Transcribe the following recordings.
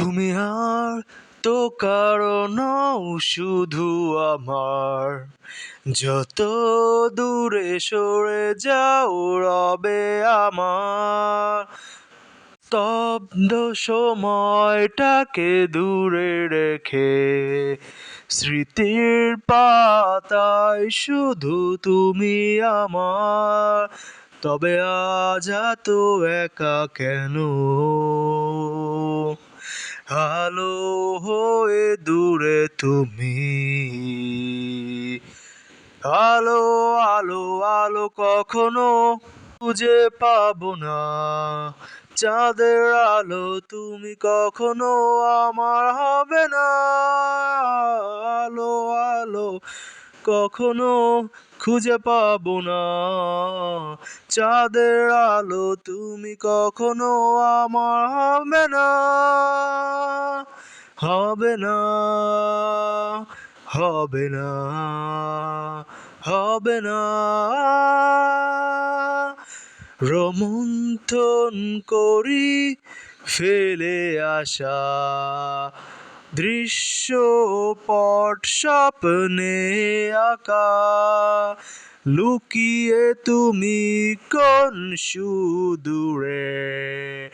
তুমি আর তো কারো নও, শুধু আমার। যত দূরে সরে যাও রবে আমার। স্তব্ধ সময়টাকে দূরে রেখে স্মৃতির পাতায় শুধু তুমি আমার। তবে আজ এত একা কেন? আলো হয়ে দূরে তুমি। আলো, আলো, আলো কখনো খুঁজে পাবো না। চাঁদের আলো তুমি কখনো আমার হবে না। আলো, আলো কখনো খুঁজে পাবো না। চাঁদের আলো তুমি কখনো আমার হবে না। হবে না, হবে না, হবে না। রোমন্থন করি ফেলে আসা দৃশ্যপট স্বপ্নে আঁকা। লুকিয়ে তুমি কোন সুদূরে,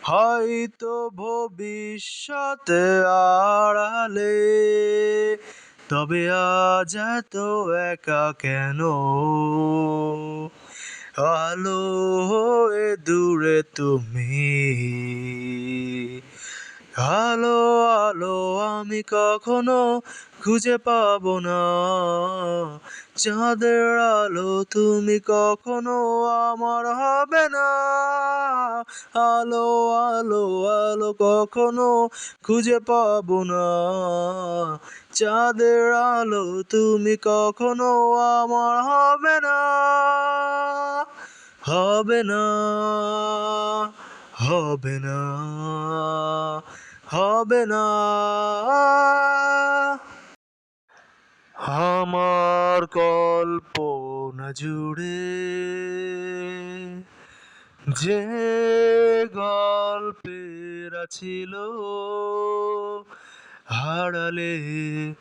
হয়তো ভবিষ্যৎ আড়ালে। তবে আজ এত একা কেন? আলো হয়ে দূরে তুমি। আলো, আলো আমি কখনো খুঁজে পাবো না। চাঁদের আলো তুমি কখনো আমার হবে না। আলো, আলো, আলো কখনো খুঁজে পাবো না। চাঁদের আলো তুমি কখনো আমার হবে না। হবে না, হবে না, হবে না। আমার কল্পনা জুড়ে যে গল্পের ছিল, হারালে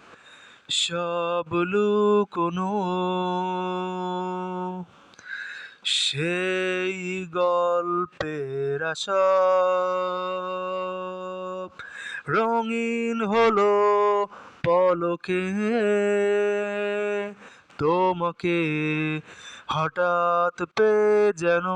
সব লুকোনো, সেই গল্পের সব রঙিন হলো পলকে। তোমাকে হঠাৎ পেয়ে যেন